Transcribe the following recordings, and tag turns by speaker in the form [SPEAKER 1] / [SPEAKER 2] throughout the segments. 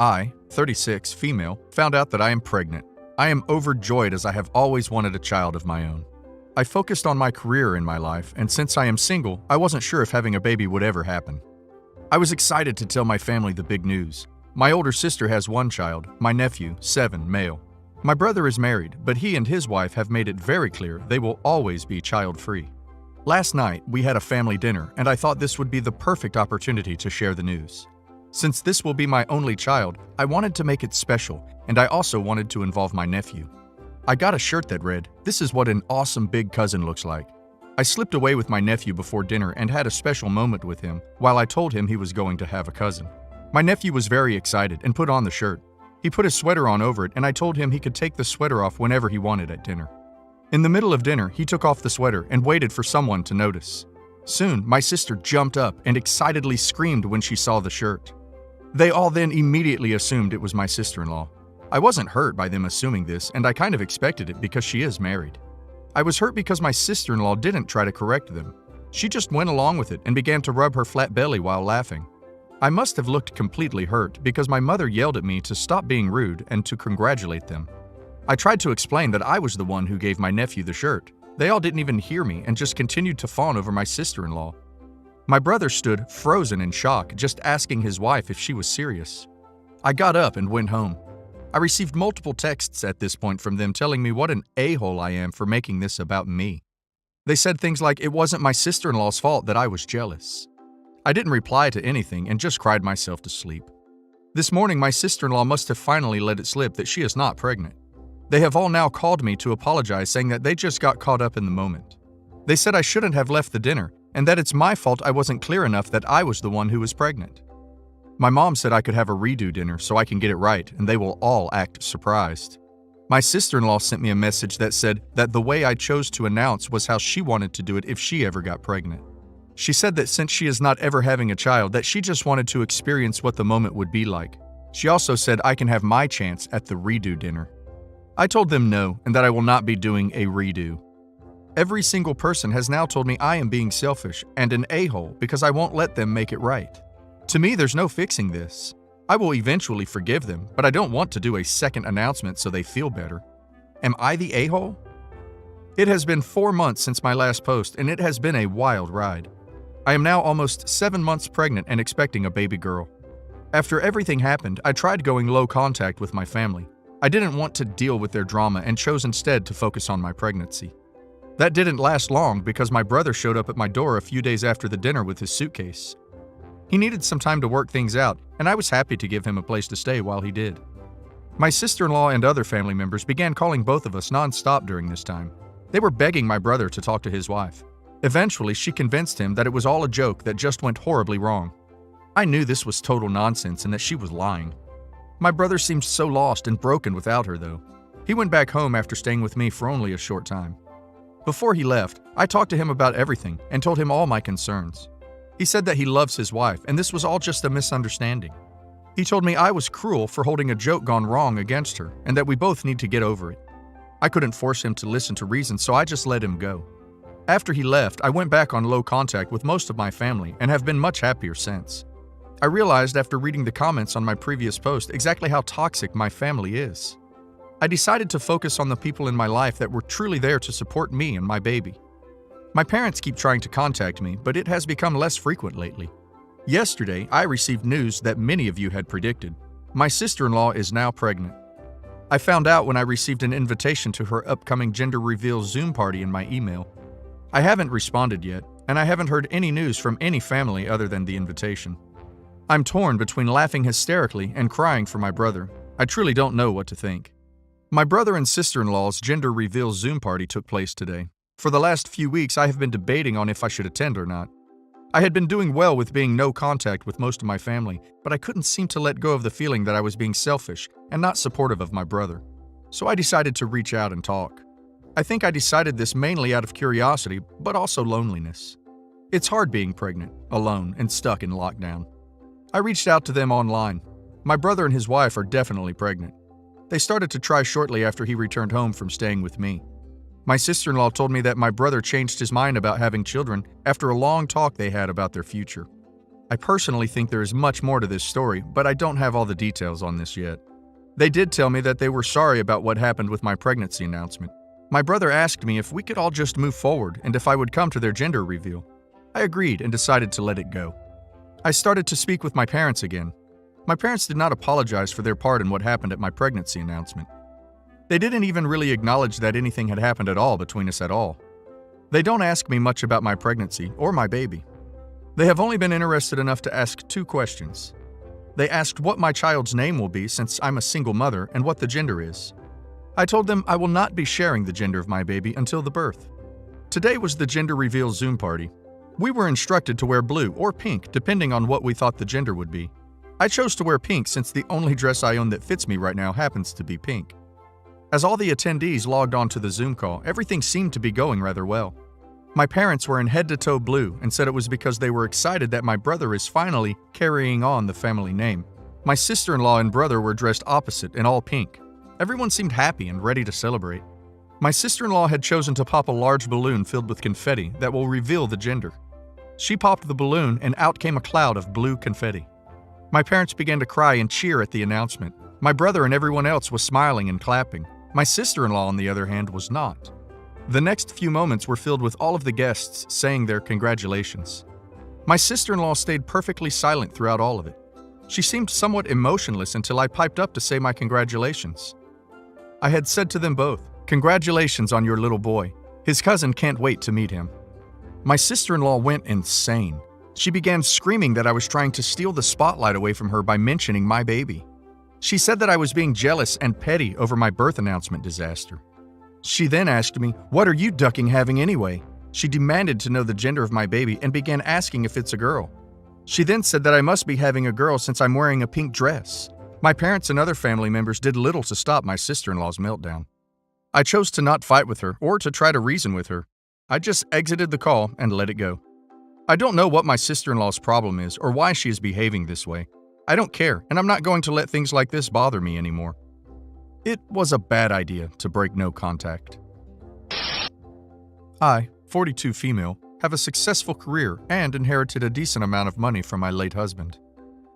[SPEAKER 1] I, 36, female, found out that I am pregnant. I am overjoyed as I have always wanted a child of my own. I focused on my career in my life, and since I am single, I wasn't sure if having a baby would ever happen. I was excited to tell my family the big news. My older sister has one child, my nephew, 7, male. My brother is married, but he and his wife have made it very clear they will always be child-free. Last night, we had a family dinner, and I thought this would be the perfect opportunity to share the news. Since this will be my only child, I wanted to make it special, and I also wanted to involve my nephew. I got a shirt that read, "This is what an awesome big cousin looks like." I slipped away with my nephew before dinner and had a special moment with him while I told him he was going to have a cousin. My nephew was very excited and put on the shirt. He put his sweater on over it, and I told him he could take the sweater off whenever he wanted at dinner. In the middle of dinner, he took off the sweater and waited for someone to notice. Soon, my sister jumped up and excitedly screamed when she saw the shirt. They all then immediately assumed it was my sister-in-law. I wasn't hurt by them assuming this, and I kind of expected it because she is married. I was hurt because my sister-in-law didn't try to correct them. She just went along with it and began to rub her flat belly while laughing. I must have looked completely hurt because my mother yelled at me to stop being rude and to congratulate them. I tried to explain that I was the one who gave my nephew the shirt. They all didn't even hear me and just continued to fawn over my sister-in-law. My brother stood frozen in shock, just asking his wife if she was serious. I got up and went home. I received multiple texts at this point from them telling me what an a-hole I am for making this about me. They said things like it wasn't my sister-in-law's fault that I was jealous. I didn't reply to anything and just cried myself to sleep. This morning, my sister-in-law must have finally let it slip that she is not pregnant. They have all now called me to apologize, saying that they just got caught up in the moment. They said I shouldn't have left the dinner, and that it's my fault I wasn't clear enough that I was the one who was pregnant. My mom said I could have a redo dinner so I can get it right, and they will all act surprised. My sister-in-law sent me a message that said that the way I chose to announce was how she wanted to do it if she ever got pregnant. She said that since she is not ever having a child, that she just wanted to experience what the moment would be like. She also said I can have my chance at the redo dinner. I told them no, and that I will not be doing a redo. Every single person has now told me I am being selfish and an a-hole because I won't let them make it right. To me, there's no fixing this. I will eventually forgive them, but I don't want to do a second announcement so they feel better. Am I the a-hole? It has been 4 months since my last post, and it has been a wild ride. I am now almost 7 months pregnant and expecting a baby girl. After everything happened, I tried going low contact with my family. I didn't want to deal with their drama and chose instead to focus on my pregnancy. That didn't last long because my brother showed up at my door a few days after the dinner with his suitcase. He needed some time to work things out, and I was happy to give him a place to stay while he did. My sister-in-law and other family members began calling both of us nonstop during this time. They were begging my brother to talk to his wife. Eventually, she convinced him that it was all a joke that just went horribly wrong. I knew this was total nonsense and that she was lying. My brother seemed so lost and broken without her, though. He went back home after staying with me for only a short time. Before he left, I talked to him about everything and told him all my concerns. He said that he loves his wife, and this was all just a misunderstanding. He told me I was cruel for holding a joke gone wrong against her, and that we both need to get over it. I couldn't force him to listen to reason, so I just let him go. After he left, I went back on low contact with most of my family and have been much happier since. I realized after reading the comments on my previous post exactly how toxic my family is. I decided to focus on the people in my life that were truly there to support me and my baby. My parents keep trying to contact me, but it has become less frequent lately. Yesterday, I received news that many of you had predicted. My sister-in-law is now pregnant. I found out when I received an invitation to her upcoming gender reveal Zoom party in my email. I haven't responded yet, and I haven't heard any news from any family other than the invitation. I'm torn between laughing hysterically and crying for my brother. I truly don't know what to think. My brother and sister-in-law's gender reveal Zoom party took place today. For the last few weeks, I have been debating on if I should attend or not. I had been doing well with being no contact with most of my family, but I couldn't seem to let go of the feeling that I was being selfish and not supportive of my brother. So I decided to reach out and talk. I think I decided this mainly out of curiosity, but also loneliness. It's hard being pregnant, alone, and stuck in lockdown. I reached out to them online. My brother and his wife are definitely pregnant. They started to try shortly after he returned home from staying with me. My sister-in-law told me that my brother changed his mind about having children after a long talk they had about their future. I personally think there is much more to this story, but I don't have all the details on this yet. They did tell me that they were sorry about what happened with my pregnancy announcement. My brother asked me if we could all just move forward and if I would come to their gender reveal. I agreed and decided to let it go. I started to speak with my parents again. My parents did not apologize for their part in what happened at my pregnancy announcement. They didn't even really acknowledge that anything had happened at all between us at all. They don't ask me much about my pregnancy or my baby. They have only been interested enough to ask 2 questions. They asked what my child's name will be since I'm a single mother and what the gender is. I told them I will not be sharing the gender of my baby until the birth. Today was the gender reveal Zoom party. We were instructed to wear blue or pink depending on what we thought the gender would be. I chose to wear pink since the only dress I own that fits me right now happens to be pink. As all the attendees logged on to the Zoom call, everything seemed to be going rather well. My parents were in head-to-toe blue and said it was because they were excited that my brother is finally carrying on the family name. My sister-in-law and brother were dressed opposite in all pink. Everyone seemed happy and ready to celebrate. My sister-in-law had chosen to pop a large balloon filled with confetti that will reveal the gender. She popped the balloon and out came a cloud of blue confetti. My parents began to cry and cheer at the announcement. My brother and everyone else was smiling and clapping. My sister-in-law, on the other hand, was not. The next few moments were filled with all of the guests saying their congratulations. My sister-in-law stayed perfectly silent throughout all of it. She seemed somewhat emotionless until I piped up to say my congratulations. I had said to them both, "Congratulations on your little boy. His cousin can't wait to meet him." My sister-in-law went insane. She began screaming that I was trying to steal the spotlight away from her by mentioning my baby. She said that I was being jealous and petty over my birth announcement disaster. She then asked me, "What are you ducking having anyway?" She demanded to know the gender of my baby and began asking if it's a girl. She then said that I must be having a girl since I'm wearing a pink dress. My parents and other family members did little to stop my sister-in-law's meltdown. I chose to not fight with her or to try to reason with her. I just exited the call and let it go. I don't know what my sister-in-law's problem is or why she is behaving this way. I don't care, and I'm not going to let things like this bother me anymore. It was a bad idea to break no contact. I, 42 female, have a successful career and inherited a decent amount of money from my late husband.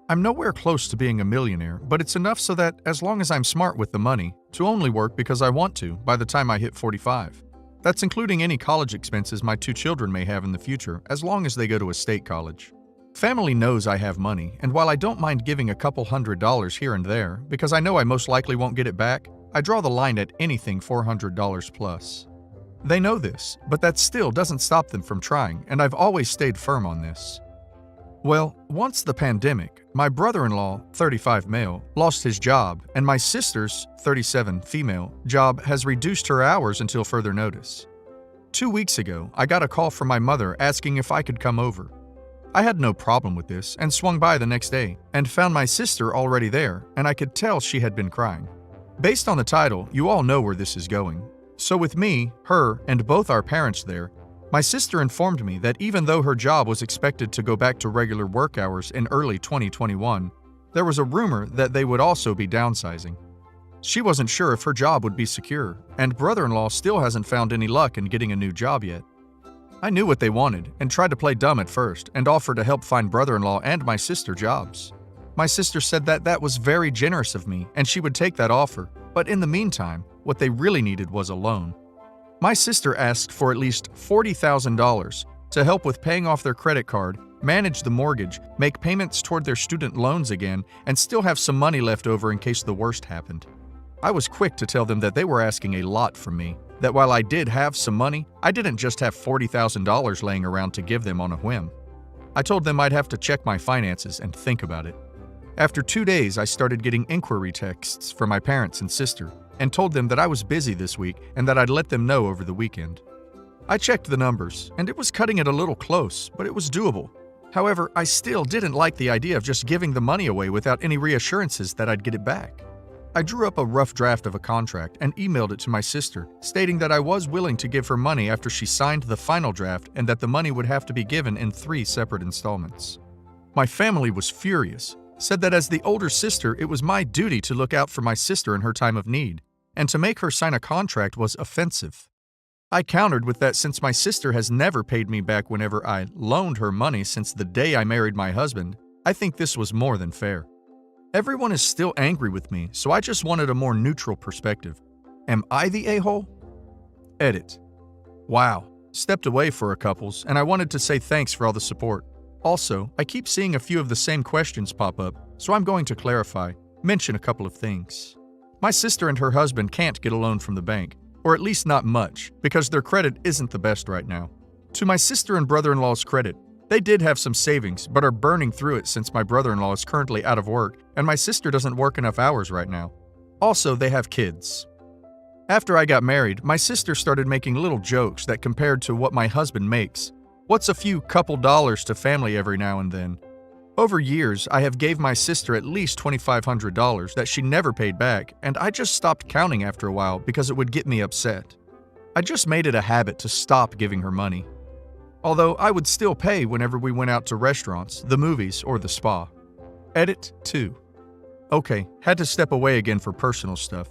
[SPEAKER 1] I'm nowhere close to being a millionaire, but it's enough so that, as long as I'm smart with the money, to only work because I want to by the time I hit 45. That's including any college expenses my 2 children may have in the future, as long as they go to a state college. Family knows I have money, and while I don't mind giving a couple $100 here and there, because I know I most likely won't get it back, I draw the line at anything $400 plus. They know this, but that still doesn't stop them from trying, and I've always stayed firm on this. Well, once the pandemic, my brother-in-law, 35 male, lost his job, and my sister's, 37 female, job has reduced her hours until further notice. 2 weeks ago, I got a call from my mother asking if I could come over. I had no problem with this and swung by the next day and found my sister already there, and I could tell she had been crying. Based on the title, you all know where this is going. So with me, her, and both our parents there, my sister informed me that even though her job was expected to go back to regular work hours in early 2021, there was a rumor that they would also be downsizing. She wasn't sure if her job would be secure, and brother-in-law still hasn't found any luck in getting a new job yet. I knew what they wanted and tried to play dumb at first and offered to help find brother-in-law and my sister jobs. My sister said that that was very generous of me and she would take that offer, but in the meantime, what they really needed was a loan. My sister asked for at least $40,000 to help with paying off their credit card, manage the mortgage, make payments toward their student loans again, and still have some money left over in case the worst happened. I was quick to tell them that they were asking a lot from me, that while I did have some money, I didn't just have $40,000 laying around to give them on a whim. I told them I'd have to check my finances and think about it. After 2 days, I started getting inquiry texts from my parents and sister and told them that I was busy this week and that I'd let them know over the weekend. I checked the numbers, and it was cutting it a little close, but it was doable. However, I still didn't like the idea of just giving the money away without any reassurances that I'd get it back. I drew up a rough draft of a contract and emailed it to my sister, stating that I was willing to give her money after she signed the final draft and that the money would have to be given in 3 separate installments. My family was furious, said that as the older sister, it was my duty to look out for my sister in her time of need, and to make her sign a contract was offensive. I countered with that since my sister has never paid me back whenever I loaned her money since the day I married my husband, I think this was more than fair. Everyone is still angry with me, so I just wanted a more neutral perspective. Am I the a-hole? Edit. Wow. Stepped away for a couples, and I wanted to say thanks for all the support. Also, I keep seeing a few of the same questions pop up, so I'm going to clarify, mention a couple of things. My sister and her husband can't get a loan from the bank, or at least not much, because their credit isn't the best right now. To my sister and brother-in-law's credit, they did have some savings, but are burning through it since my brother-in-law is currently out of work and my sister doesn't work enough hours right now. Also, they have kids. After I got married, my sister started making little jokes that compared to what my husband makes. What's a few couple dollars to family every now and then? Over years, I have gave my sister at least $2,500 that she never paid back, and I just stopped counting after a while because it would get me upset. I just made it a habit to stop giving her money. Although I would still pay whenever we went out to restaurants, the movies, or the spa. Edit 2. Okay, had to step away again for personal stuff.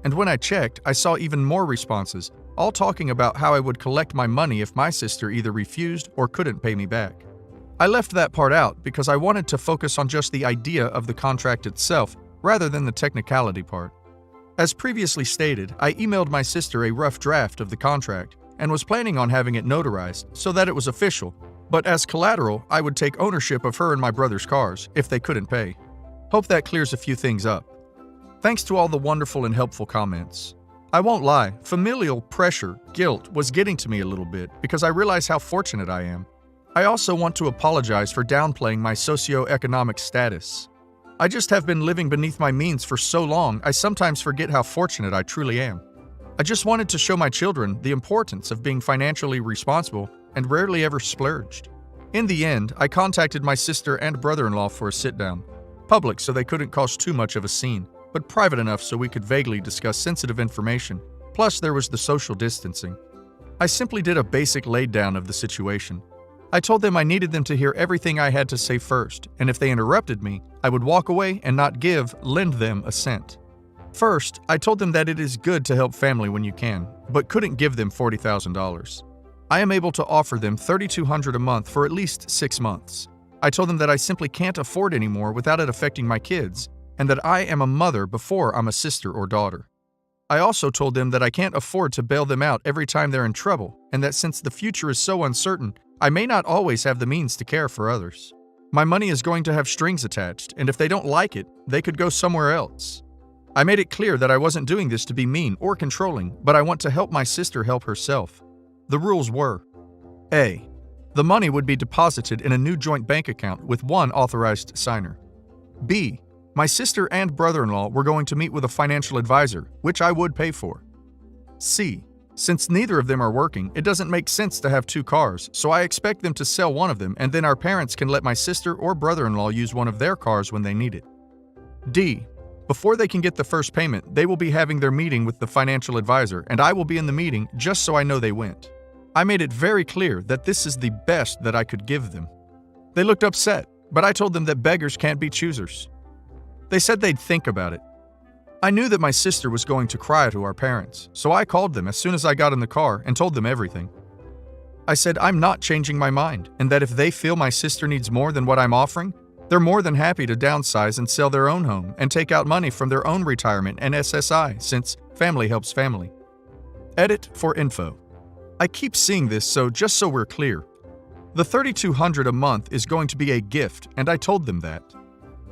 [SPEAKER 1] And when I checked, I saw even more responses, all talking about how I would collect my money if my sister either refused or couldn't pay me back. I left that part out because I wanted to focus on just the idea of the contract itself rather than the technicality part. As previously stated, I emailed my sister a rough draft of the contract and was planning on having it notarized so that it was official, but as collateral, I would take ownership of her and my brother's cars if they couldn't pay. Hope that clears a few things up. Thanks to all the wonderful and helpful comments. I won't lie, familial pressure, guilt was getting to me a little bit because I realize how fortunate I am. I also want to apologize for downplaying my socioeconomic status. I just have been living beneath my means for so long, I sometimes forget how fortunate I truly am. I just wanted to show my children the importance of being financially responsible and rarely ever splurged. In the end, I contacted my sister and brother-in-law for a sit-down. Public so they couldn't cause too much of a scene, but private enough so we could vaguely discuss sensitive information. Plus, there was the social distancing. I simply did a basic laid-down of the situation. I told them I needed them to hear everything I had to say first, and if they interrupted me, I would walk away and not lend them a cent. First, I told them that it is good to help family when you can, but couldn't give them $40,000. I am able to offer them $3,200 a month for at least 6 months. I told them that I simply can't afford anymore without it affecting my kids, and that I am a mother before I'm a sister or daughter. I also told them that I can't afford to bail them out every time they're in trouble, and that since the future is so uncertain, I may not always have the means to care for others. My money is going to have strings attached, and if they don't like it, they could go somewhere else. I made it clear that I wasn't doing this to be mean or controlling, but I want to help my sister help herself. The rules were: A. The money would be deposited in a new joint bank account with one authorized signer. B. My sister and brother-in-law were going to meet with a financial advisor, which I would pay for. C. Since neither of them are working, it doesn't make sense to have 2 cars, so I expect them to sell one of them and then our parents can let my sister or brother-in-law use one of their cars when they need it. D. Before they can get the first payment, they will be having their meeting with the financial advisor, and I will be in the meeting just so I know they went. I made it very clear that this is the best that I could give them. They looked upset, but I told them that beggars can't be choosers. They said they'd think about it. I knew that my sister was going to cry to our parents, so I called them as soon as I got in the car and told them everything. I said I'm not changing my mind, and that if they feel my sister needs more than what I'm offering, they're more than happy to downsize and sell their own home and take out money from their own retirement and SSI, since family helps family. Edit for info. I keep seeing this, so just so we're clear. The $3,200 a month is going to be a gift, and I told them that.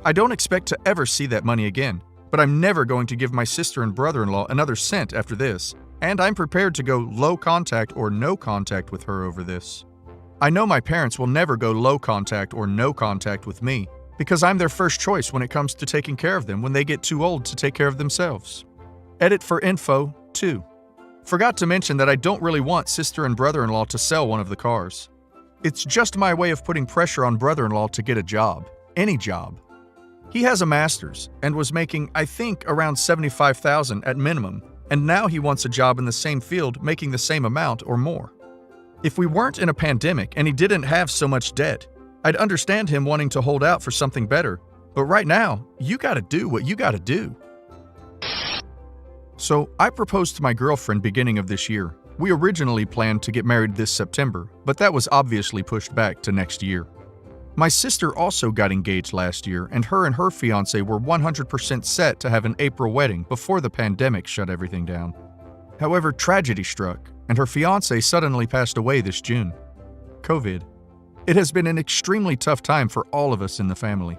[SPEAKER 1] I don't expect to ever see that money again, but I'm never going to give my sister and brother-in-law another cent after this, and I'm prepared to go low contact or no contact with her over this. I know my parents will never go low contact or no contact with me, because I'm their first choice when it comes to taking care of them when they get too old to take care of themselves. Edit for info 2. Forgot to mention that I don't really want sister and brother-in-law to sell one of the cars. It's just my way of putting pressure on brother-in-law to get a job. Any job. He has a master's and was making, I think, around $75,000 at minimum, and now he wants a job in the same field making the same amount or more. If we weren't in a pandemic and he didn't have so much debt, I'd understand him wanting to hold out for something better, but right now, you gotta do what you gotta do. So, I proposed to my girlfriend beginning of this year. We originally planned to get married this September, but that was obviously pushed back to next year. My sister also got engaged last year, and her fiancé were 100% set to have an April wedding before the pandemic shut everything down. However, tragedy struck, and her fiancé suddenly passed away this June. COVID. It has been an extremely tough time for all of us in the family.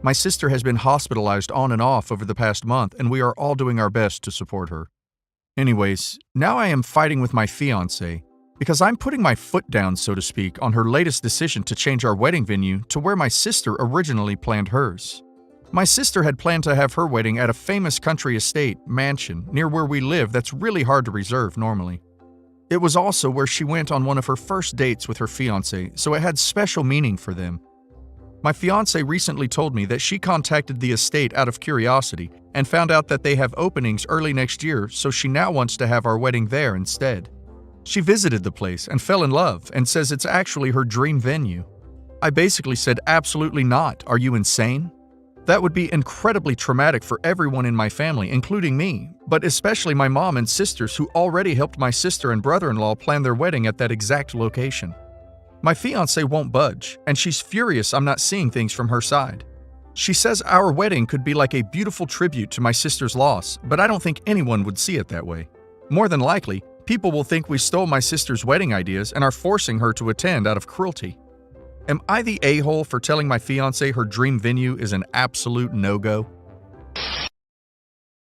[SPEAKER 1] My sister has been hospitalized on and off over the past month, and we are all doing our best to support her. Anyways, now I am fighting with my fiancé because I'm putting my foot down, so to speak, on her latest decision to change our wedding venue to where my sister originally planned hers. My sister had planned to have her wedding at a famous country estate mansion near where we live that's really hard to reserve normally. It was also where she went on one of her first dates with her fiancé, so it had special meaning for them. My fiancé recently told me that she contacted the estate out of curiosity and found out that they have openings early next year, so she now wants to have our wedding there instead. She visited the place and fell in love and says it's actually her dream venue. I basically said, absolutely not. Are you insane? That would be incredibly traumatic for everyone in my family, including me, but especially my mom and sisters who already helped my sister and brother-in-law plan their wedding at that exact location. My fiancé won't budge, and she's furious I'm not seeing things from her side. She says our wedding could be like a beautiful tribute to my sister's loss, but I don't think anyone would see it that way. More than likely, people will think we stole my sister's wedding ideas and are forcing her to attend out of cruelty. Am I the a-hole for telling my fiancé her dream venue is an absolute no-go?